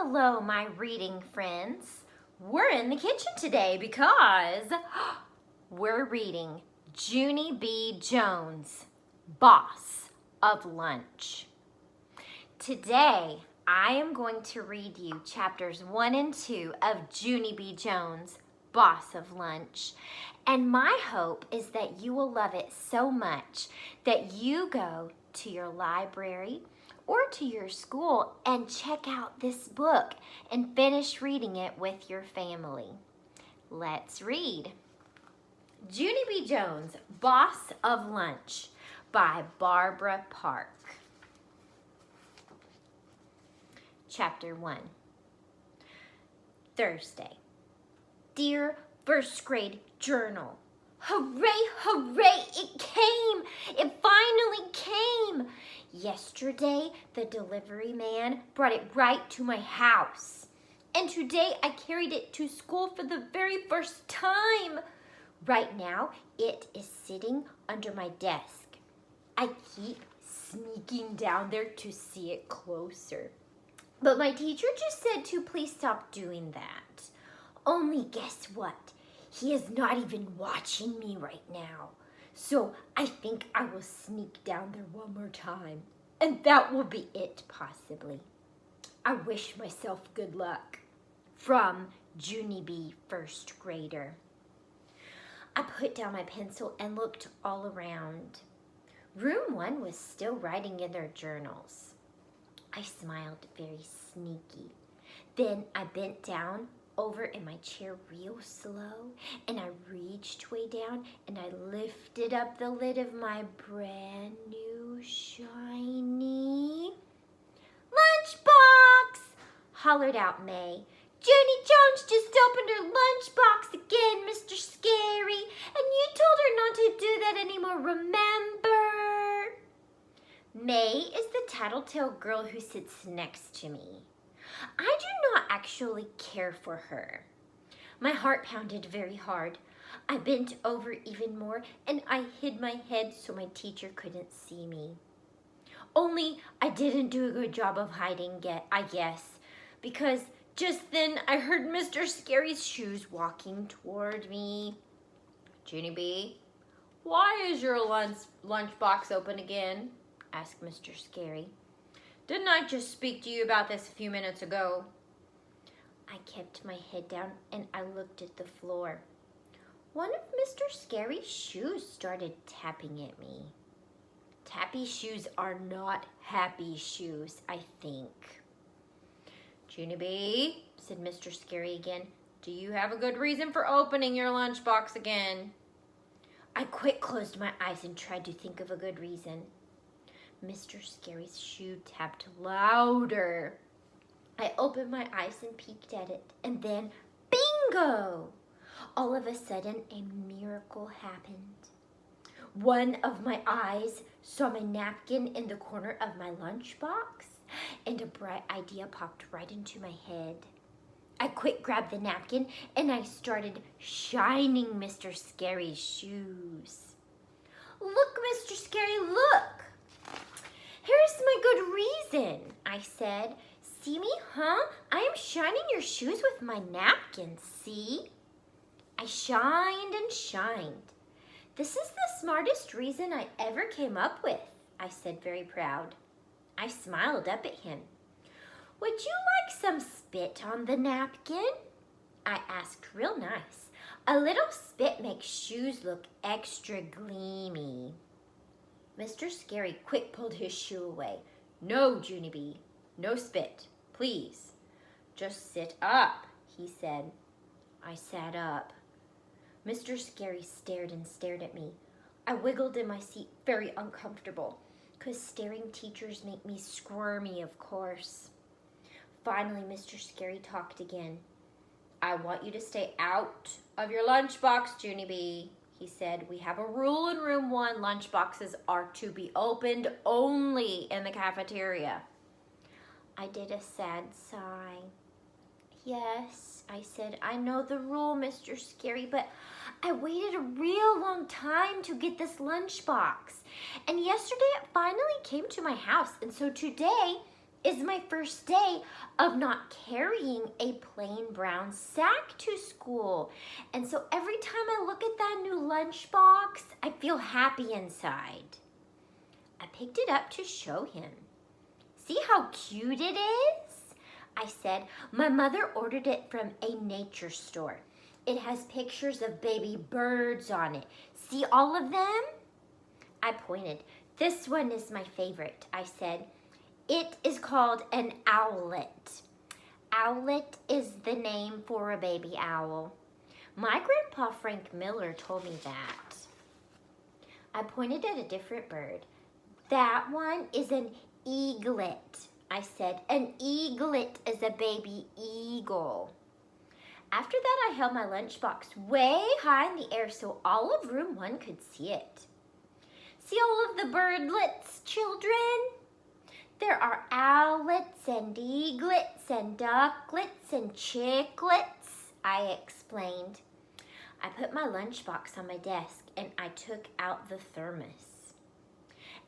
Hello, my reading friends. We're in the kitchen today because we're reading Junie B. Jones, Boss of Lunch. Today, I am going to read you chapters 1 and 2 of Junie B. Jones, Boss of Lunch. And my hope is that you will love it so much that you go to your library or to your school and check out this book and finish reading it with your family. Let's read. Junie B. Jones, Boss of Lunch by Barbara Park. Chapter 1. Thursday. Dear first grade journal. Hooray, hooray, it came! It finally came! Yesterday, the delivery man brought it right to my house. And today, I carried it to school for the very first time. Right now, it is sitting under my desk. I keep sneaking down there to see it closer. But my teacher just said to please stop doing that. Only guess what? He is not even watching me right now. So I think I will sneak down there one more time. And that will be it, possibly. I wish myself good luck. From Junie B., first grader. I put down my pencil and looked all around. Room 1 was still writing in their journals. I smiled very sneaky. Then I bent down over in my chair real slow, and I reached way down and I lifted up the lid of my brand new shiny lunchbox, hollered out May. Junie Jones just opened her lunchbox again, Mr. Scary, and you told her not to do that anymore, remember? May is the tattletale girl who sits next to me. I do not actually care for her. My heart pounded very hard. I bent over even more and I hid my head so my teacher couldn't see me. Only I didn't do a good job of hiding yet, I guess, because just then I heard Mr. Scary's shoes walking toward me. Junie B., why is your lunchbox open again? Asked Mr. Scary. Didn't I just speak to you about this a few minutes ago? I kept my head down and I looked at the floor. One of Mr. Scary's shoes started tapping at me. Tappy shoes are not happy shoes, I think. Junie B., said Mr. Scary again, do you have a good reason for opening your lunchbox again? I quick closed my eyes and tried to think of a good reason. Mr. Scary's shoe tapped louder. I opened my eyes and peeked at it, and then, bingo! All of a sudden, a miracle happened. One of my eyes saw my napkin in the corner of my lunchbox, and a bright idea popped right into my head. I quick grabbed the napkin, and I started shining Mr. Scary's shoes. Look, Mr. Scary, look! Here's my good reason, I said. See me, huh? I am shining your shoes with my napkin, see? I shined and shined. This is the smartest reason I ever came up with, I said, very proud. I smiled up at him. Would you like some spit on the napkin? I asked real nice. A little spit makes shoes look extra gleamy. Mr. Scary quick pulled his shoe away. No, Junie B., no spit, please. Just sit up, he said. I sat up. Mr. Scary stared and stared at me. I wiggled in my seat, very uncomfortable, because staring teachers make me squirmy, of course. Finally, Mr. Scary talked again. I want you to stay out of your lunchbox, Junie B., he said. We have a rule in room 1. Lunchboxes are to be opened only in the cafeteria. I did a sad sigh. Yes, I said, I know the rule, Mr. Scary, but I waited a real long time to get this lunchbox. And yesterday it finally came to my house. And so today is my first day of not carrying a plain brown sack to school. And so every time I look at that new lunchbox, I feel happy inside. I picked it up to show him. See how cute it is? I said, my mother ordered it from a nature store. It has pictures of baby birds on it. See all of them? I pointed. This one is my favorite, I said. It is called an owlet. Owlet is the name for a baby owl. My grandpa Frank Miller told me that. I pointed at a different bird. That one is an eaglet, I said. An eaglet is a baby eagle. After that, I held my lunchbox way high in the air so all of room 1 could see it. See all of the birdlets, children? There are owlets and eaglets and ducklets and chicklets, I explained. I put my lunchbox on my desk and I took out the thermos.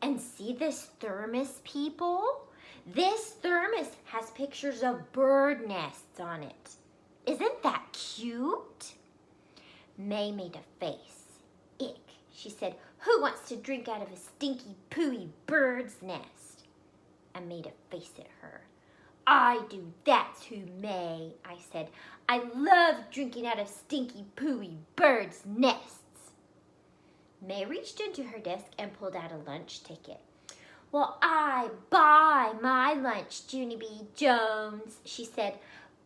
And see this thermos, people? This thermos has pictures of bird nests on it. Isn't that cute? May made a face. Ick, she said. Who wants to drink out of a stinky, pooey bird's nest? I made a face at her. I do, that's who, May, I said. I love drinking out of stinky, pooey birds' nests. May reached into her desk and pulled out a lunch ticket. Well, I buy my lunch, Junie B. Jones, she said.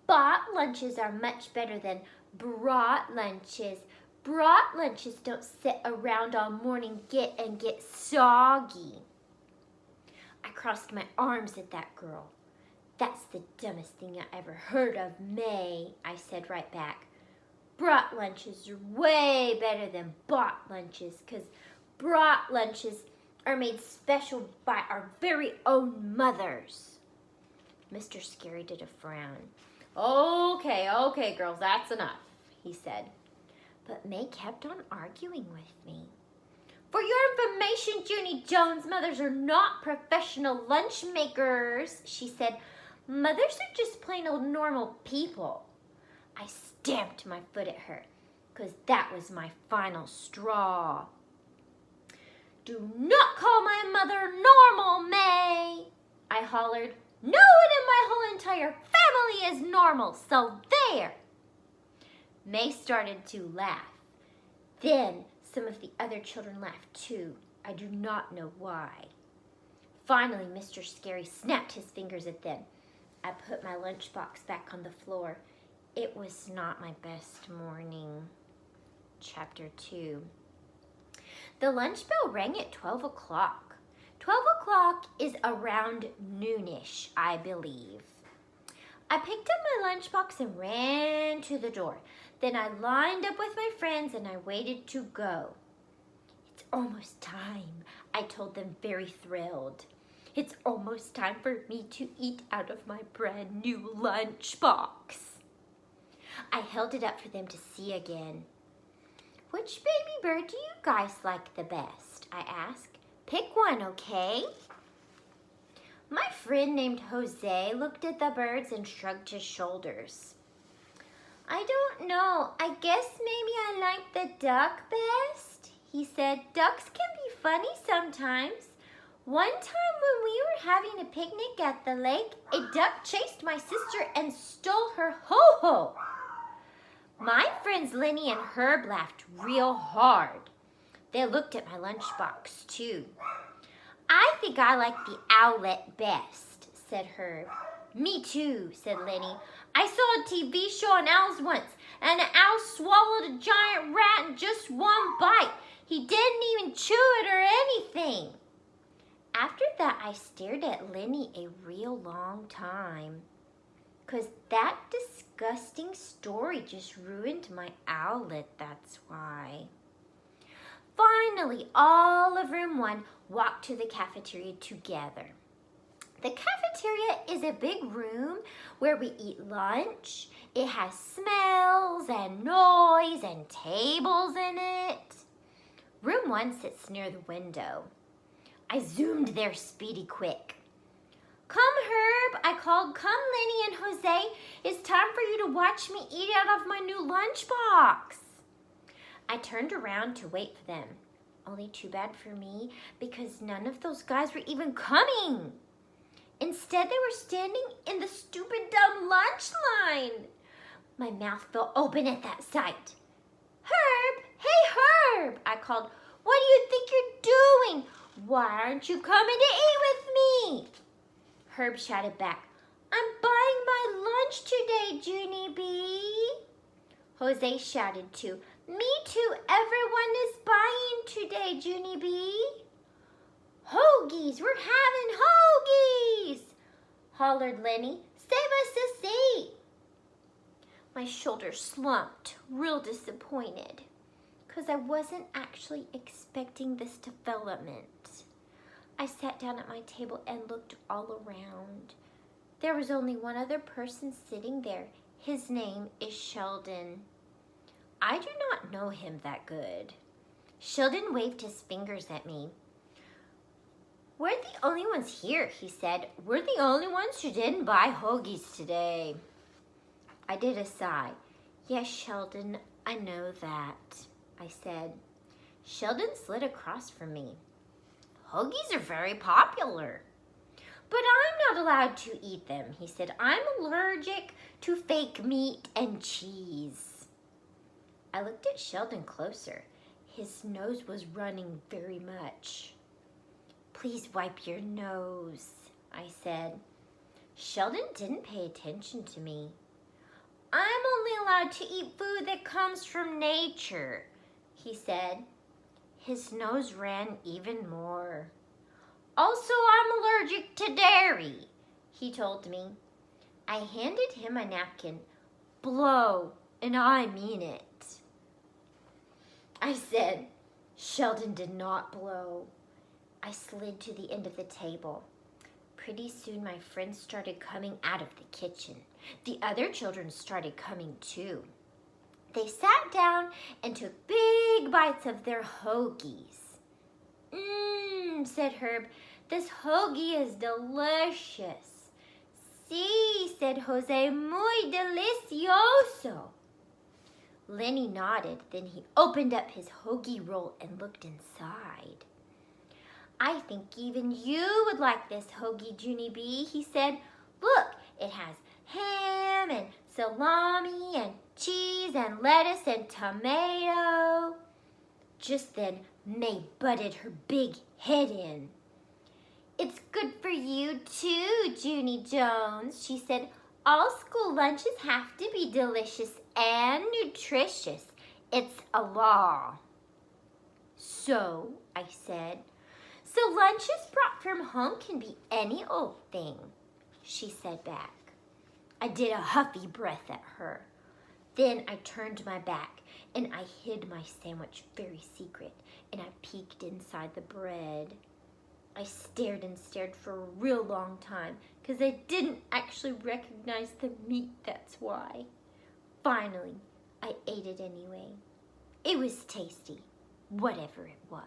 Bought lunches are much better than brought lunches. Brought lunches don't sit around all morning and get soggy. I crossed my arms at that girl. That's the dumbest thing I ever heard of, May, I said right back. Brought lunches are way better than bought lunches because brought lunches are made special by our very own mothers. Mr. Scary did a frown. Okay, girls, that's enough, he said. But May kept on arguing with me. For your information, Junie Jones, mothers are not professional lunch makers, she said. Mothers are just plain old normal people. I stamped my foot at her, because that was my final straw. Do not call my mother normal, May, I hollered. No one in my whole entire family is normal, so there. May started to laugh. Then some of the other children laughed too. I do not know why. Finally, Mr. Scary snapped his fingers at them. I put my lunchbox back on the floor. It was not my best morning. Chapter 2. The lunch bell rang at 12 o'clock. 12 o'clock is around noonish, I believe. I picked up my lunchbox and ran to the door. Then I lined up with my friends and I waited to go. It's almost time, I told them, very thrilled. It's almost time for me to eat out of my brand new lunchbox. I held it up for them to see again. Which baby bird do you guys like the best? I asked. Pick one, okay? My friend named Jose looked at the birds and shrugged his shoulders. I don't know. I guess maybe I like the duck best, he said. Ducks can be funny sometimes. One time when we were having a picnic at the lake, a duck chased my sister and stole her ho-ho. My friends Lenny and Herb laughed real hard. They looked at my lunchbox, too. I think I like the owlet best, said Herb. Me too, said Lenny. I saw a TV show on owls once, and an owl swallowed a giant rat in just one bite. He didn't even chew it or anything. After that, I stared at Lenny a real long time, 'cause that disgusting story just ruined my owlet, that's why. Finally, all of room 1 walked to the cafeteria together. The cafeteria is a big room where we eat lunch. It has smells and noise and tables in it. Room 1 sits near the window. I zoomed there speedy quick. Come, Herb, Herb, I called. Come, Lenny and Jose. It's time for you to watch me eat out of my new lunchbox. I turned around to wait for them. Only too bad for me, because none of those guys were even coming. Instead, they were standing in the stupid dumb lunch line. My mouth fell open at that sight. Herb, hey Herb, I called. What do you think you're doing? Why aren't you coming to eat with me? Herb shouted back, I'm buying my lunch today, Junie B. Jose shouted too, me too, everyone is buying today, Junie B. Hoagies, we're having hoagies, hollered Lenny. Save us a seat. My shoulders slumped, real disappointed, because I wasn't actually expecting this development. I sat down at my table and looked all around. There was only one other person sitting there. His name is Sheldon. I do not know him that good. Sheldon waved his fingers at me. We're the only ones here, he said. We're the only ones who didn't buy hoagies today. I did a sigh. Yes, Sheldon, I know that, I said. Sheldon slid across from me. Hoagies are very popular. But I'm not allowed to eat them, he said. I'm allergic to fake meat and cheese. I looked at Sheldon closer. His nose was running very much. Please wipe your nose, I said. Sheldon didn't pay attention to me. I'm only allowed to eat food that comes from nature, he said. His nose ran even more. Also, I'm allergic to dairy, he told me. I handed him a napkin. Blow, and I mean it, I said. Sheldon did not blow. I slid to the end of the table. Pretty soon my friends started coming out of the kitchen. The other children started coming too. They sat down and took big bites of their hoagies. Said Herb, this hoagie is delicious. Sí, said Jose, muy delicioso. Lenny nodded, then he opened up his hoagie roll and looked inside. I think even you would like this hoagie, Junie B, he said. Look, it has ham and salami and cheese and lettuce and tomato. Just then, May butted her big head in. It's good for you too, Junie Jones, she said. All school lunches have to be delicious and nutritious. It's a law. So, I said, so lunches brought from home can be any old thing, she said back. I did a huffy breath at her. Then I turned my back and I hid my sandwich very secret and I peeked inside the bread. I stared and stared for a real long time because I didn't actually recognize the meat, that's why. Finally, I ate it anyway. It was tasty, whatever it was.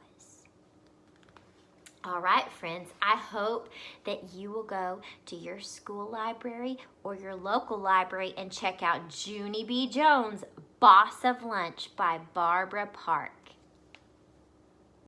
All right, friends, I hope that you will go to your school library or your local library and check out Junie B. Jones' Boss of Lunch by Barbara Park.